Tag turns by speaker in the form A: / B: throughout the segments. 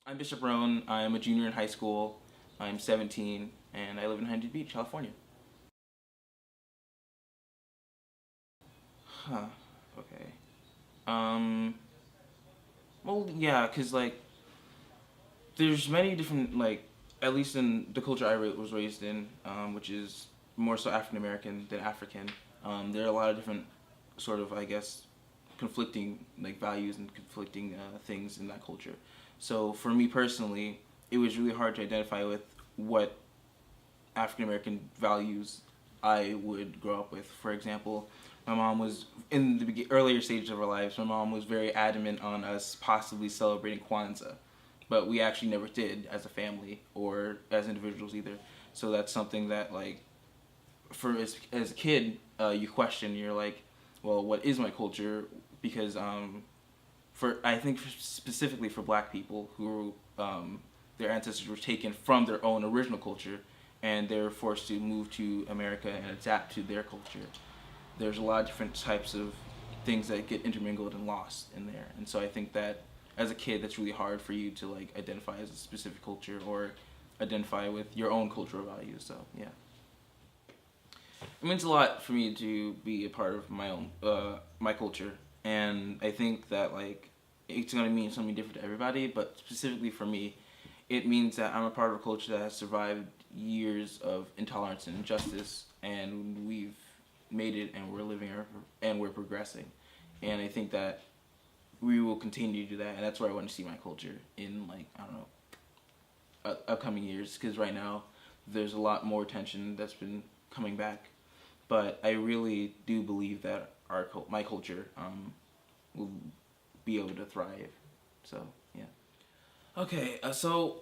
A: I'm Bishop Rhone. I'm a junior in high school. I'm 17, and I live in Huntington Beach, California. Huh. Okay. Um. Well, yeah, cause like there's many different at least in the culture was raised in, which is more so African American than African. There are a lot of different sort of conflicting values and conflicting things in that culture. So for me personally, it was really hard to identify with what African American values I would grow up with. For example, my mom was in the earlier stages of our lives. My mom was very adamant on us possibly celebrating Kwanzaa, but we actually never did as a family or as individuals either. So that's something that for as a kid, you question. You're like, well, what is my culture? Because for I think specifically for Black people who their ancestors were taken from their own original culture, and they're forced to move to America and adapt to their culture. There's a lot of different types of things that get intermingled and lost in there, and so I think that as a kid, that's really hard for you to identify as a specific culture or identify with your own cultural values. So yeah. It means a lot for me to be a part of my own my culture, and I think that it's gonna mean something different to everybody. But specifically for me, it means that I'm a part of a culture that has survived years of intolerance and injustice, and we've made it, and we're living and we're progressing, and I think that we will continue to do that, and that's where I want to see my culture in I don't know upcoming years, because right now there's a lot more tension that's been coming back. But I really do believe that my culture will be able to thrive. So yeah. Okay, so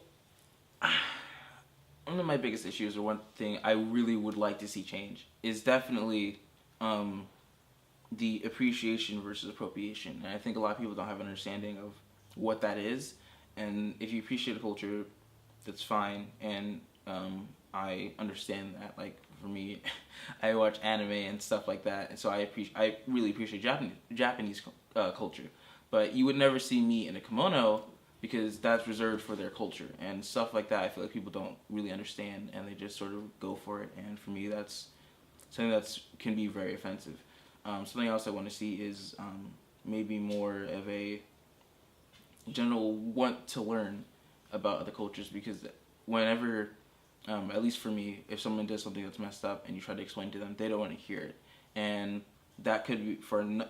A: one of my biggest issues, or one thing I really would like to see change, is definitely the appreciation versus appropriation. And I think a lot of people don't have an understanding of what that is. And if you appreciate a culture, that's fine. And I understand that. For me, I watch anime and stuff like that, and so I really appreciate Japanese culture. But you would never see me in a kimono because that's reserved for their culture, and stuff like that I feel like people don't really understand, and they just sort of go for it. And for me, that's something that's can be very offensive. Something else I want to see is maybe more of a general want to learn about other cultures, because whenever at least for me, if someone does something that's messed up and you try to explain to them, they don't want to hear it. And that could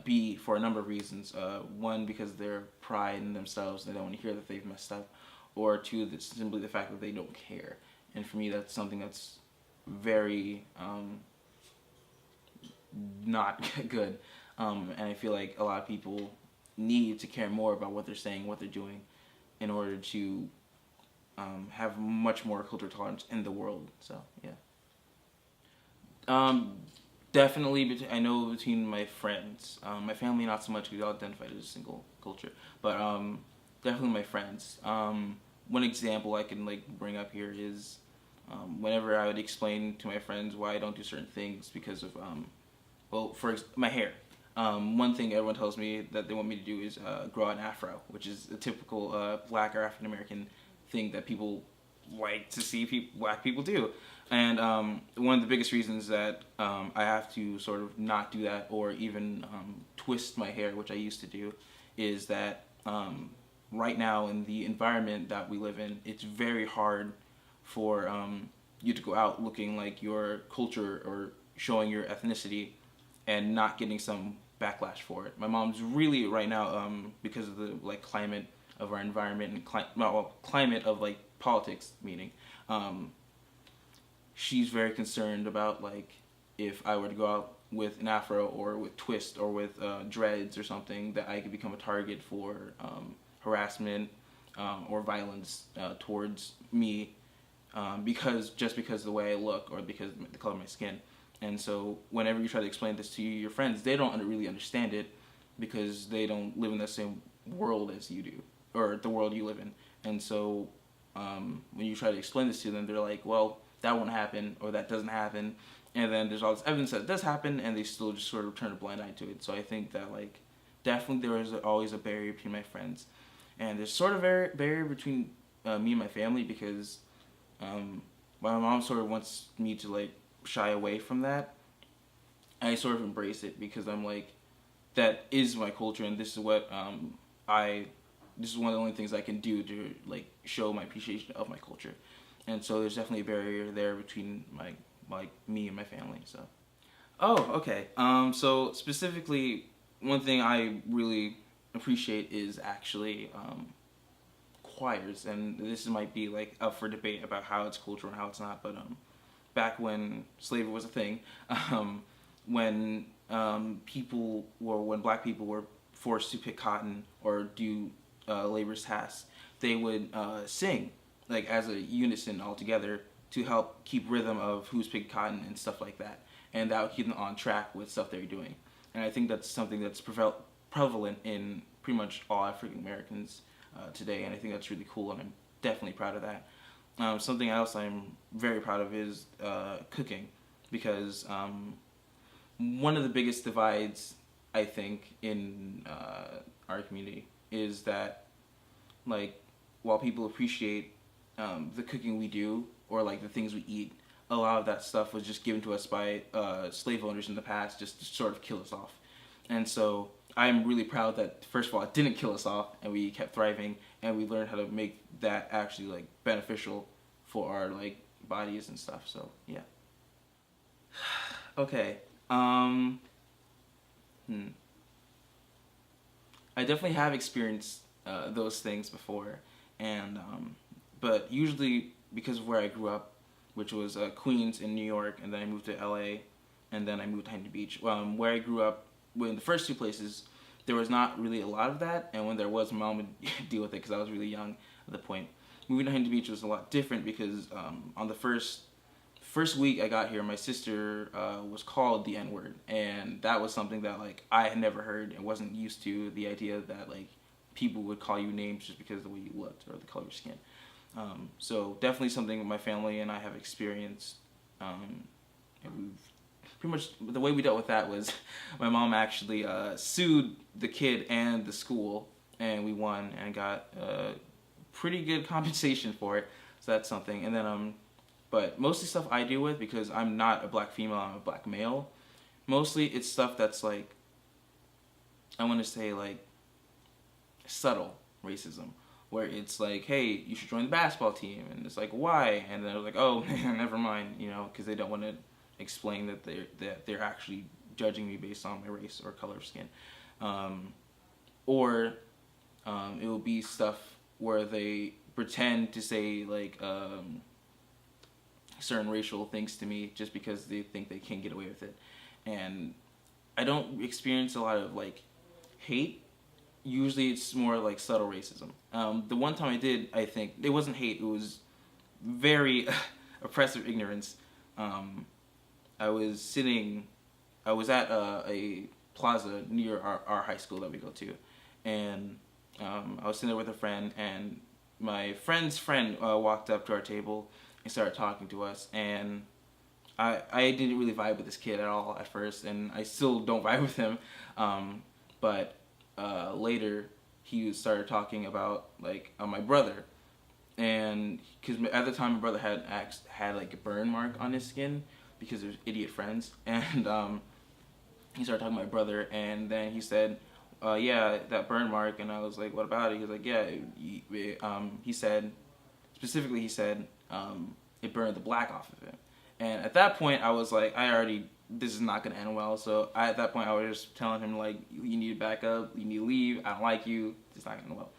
A: be for a number of reasons. One, because of their pride in themselves, they don't want to hear that they've messed up. Or two, that's simply the fact that they don't care. And for me, that's something that's very not good. And I feel like a lot of people need to care more about what they're saying, what they're doing, in order to have much more cultural tolerance in the world. So yeah. Definitely, I know between my friends, my family not so much because they all identified as a single culture, but definitely my friends. One example I can bring up here is whenever I would explain to my friends why I don't do certain things because of my hair. One thing everyone tells me that they want me to do is grow an afro, which is a typical Black or African American thing that people like to see Black people do. And one of the biggest reasons that I have to sort of not do that, or even twist my hair, which I used to do, is that right now in the environment that we live in, it's very hard for you to go out looking like your culture or showing your ethnicity and not getting some backlash for it. My mom's really right now, because of the climate of our environment and climate of politics, meaning she's very concerned about if I were to go out with an afro or with twist or with dreads or something, that I could become a target for harassment or violence towards me because of the way I look or because of the color of my skin. And so whenever you try to explain this to your friends, they don't really understand it because they don't live in the same world as you do, or the world you live in. And so when you try to explain this to them, they're like, well, that won't happen, or that doesn't happen. And then there's all this evidence that it does happen, and they still just sort of turn a blind eye to it. So I think that definitely there is always a barrier between my friends. And there's sort of a barrier between me and my family, because my mom sort of wants me to like shy away from that. I sort of embrace it because I'm like, that is my culture, and this is what I this is one of the only things I can do to like show my appreciation of my culture. And so there's definitely a barrier there between me and my family. So, oh, okay. So specifically, one thing I really appreciate is actually choirs, and this might be like up for debate about how it's cultural and how it's not. But back when slavery was a thing, when when black people were forced to pick cotton or do labor's tasks, they would sing like as a unison all together to help keep rhythm of who's picking cotton and stuff like that, and that would keep them on track with stuff they're doing. And I think that's something that's prevalent in pretty much all African Americans today, and I think that's really cool, and I'm definitely proud of that. Something else I'm very proud of is cooking, because one of the biggest divides, I think, in our community is that, like, while people appreciate the cooking we do or like the things we eat, a lot of that stuff was just given to us by slave owners in the past, just to sort of kill us off. And so I'm really proud that, first of all, it didn't kill us off, and we kept thriving, and we learned how to make that actually like beneficial for our like bodies and stuff. So yeah. Okay. I definitely have experienced those things before, and but usually because of where I grew up, which was Queens in New York, and then I moved to LA, and then I moved to Huntington Beach. Where I grew up, in the first two places, there was not really a lot of that, and when there was, my mom would deal with it because I was really young at the point. Moving to Huntington Beach was a lot different because on the first week I got here, my sister was called the N-word, and that was something that like I had never heard and wasn't used to, the idea that like people would call you names just because of the way you looked or the color of your skin. So definitely something my family and I have experienced, and we've pretty much, the way we dealt with that was my mom actually sued the kid and the school, and we won and got pretty good compensation for it. So that's something. And then but mostly stuff I deal with, because I'm not a black female, I'm a black male. Mostly it's stuff that's like, I want to say like subtle racism, where it's like, hey, you should join the basketball team, and it's like, why? And then they're like, oh, never mind, you know, because they don't want to explain that they're actually judging me based on my race or color of skin, or it will be stuff where they pretend to say like certain racial things to me just because they think they can get away with it, and I don't experience a lot of like hate. Usually it's more like subtle racism. The one time I did, I think it wasn't hate, it was very oppressive ignorance. I was at a plaza near our high school that we go to, and I was sitting there with a friend, and my friend's friend walked up to our table and started talking to us, and I didn't really vibe with this kid at all at first, and I still don't vibe with him, but later he started talking about like my brother, and because at the time my brother had like a burn mark on his skin because of idiot friends, and he started talking about my brother, and then he said, yeah, that burn mark, and I was like, what about it? He was like, yeah, he said, specifically he said, it burned the black off of him. And at that point I was like, this is not going to end well. So at that point I was just telling him like, you need to back up, you need to leave, I don't like you, it's not going to end well.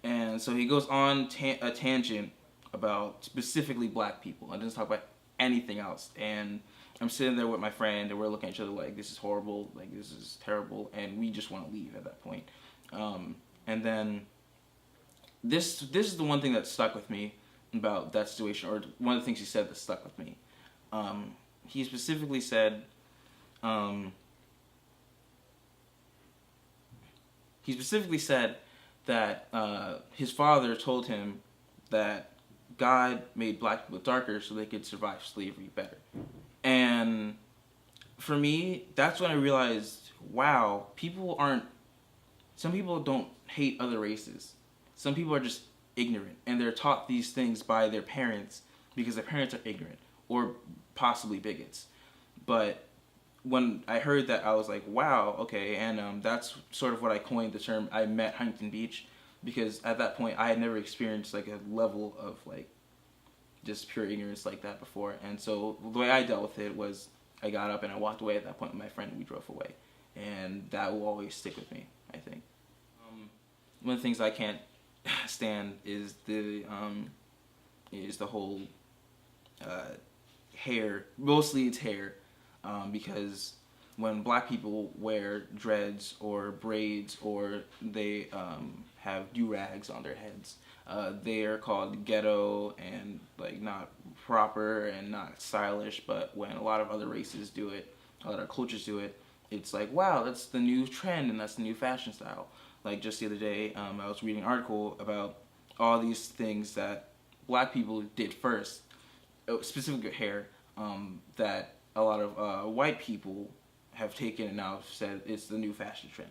A: And so he goes on a tangent about specifically black people and doesn't talk about anything else. And I'm sitting there with my friend, and we're looking at each other like, this is horrible, like this is terrible, and we just want to leave at that point. And then this is the one thing that stuck with me about that situation, or one of the things he said that stuck with me. He specifically said, that his father told him that God made black people darker so they could survive slavery better. And for me, that's when I realized, wow, some people don't hate other races. Some people are just ignorant, and they're taught these things by their parents because their parents are ignorant or possibly bigots. But when I heard that, I was like, wow, okay, and that's sort of what I coined the term I met Huntington Beach, because at that point I had never experienced like a level of like just pure ignorance like that before. And so the way I dealt with it was I got up and I walked away at that point with my friend, and we drove away, and that will always stick with me, I think. One of the things I can't stand is the whole hair. Mostly it's hair, because when black people wear dreads or braids or they have do-rags on their heads, they are called ghetto and like not proper and not stylish. But when a lot of other races do it, a lot of cultures do it, it's like, wow, that's the new trend and that's the new fashion style. Like just the other day, I was reading an article about all these things that black people did first, specifically hair, that a lot of white people have taken and now said it's the new fashion trend.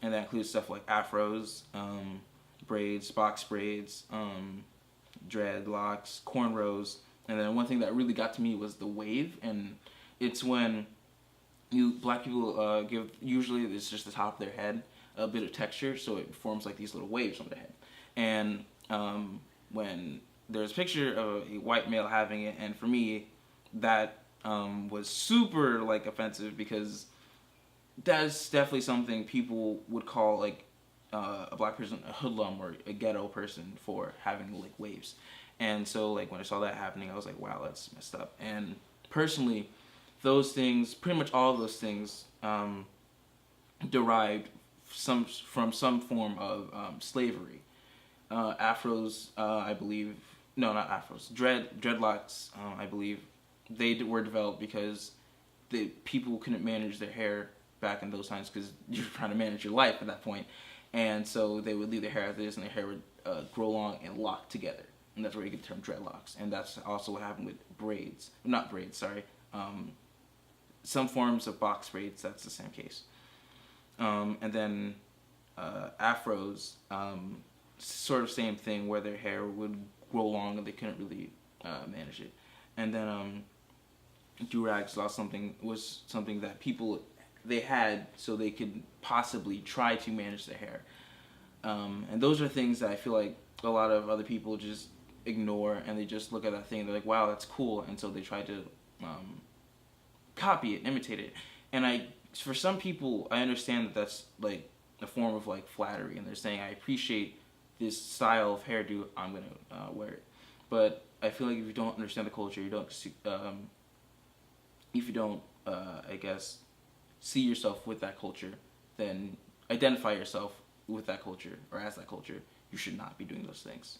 A: And that includes stuff like afros, braids, box braids, dreadlocks, cornrows. And then one thing that really got to me was the wave. And it's when black people give, usually it's just the top of their head, a bit of texture, so it forms like these little waves on their head. And when there's a picture of a white male having it, and for me, that was super like offensive, because that's definitely something people would call like a black person a hoodlum or a ghetto person for having like waves. And so like when I saw that happening, I was like, wow, that's messed up. And personally, those things, pretty much all of those things, derived from some form of slavery. Afros, I believe, no, not afros, dreadlocks, I believe, they were developed because the people couldn't manage their hair back in those times, because you're trying to manage your life at that point. And so they would leave their hair as this, and their hair would grow long and lock together. And that's where you get the term dreadlocks. And that's also what happened with braids. Not braids, sorry. Some forms of box braids, that's the same case. And then afros, sort of same thing, where their hair would grow long and they couldn't really manage it. And then do-rags was something that people, they had so they could possibly try to manage their hair. And those are things that I feel like a lot of other people just ignore, and they just look at that thing and they're like, wow, that's cool, and so they try to copy it, imitate it. And for some people, I understand that that's like a form of like flattery, and they're saying, I appreciate this style of hairdo, I'm gonna wear it. But I feel like if you don't understand the culture, if you don't, I guess, see yourself with that culture, then identify yourself with that culture or as that culture, you should not be doing those things.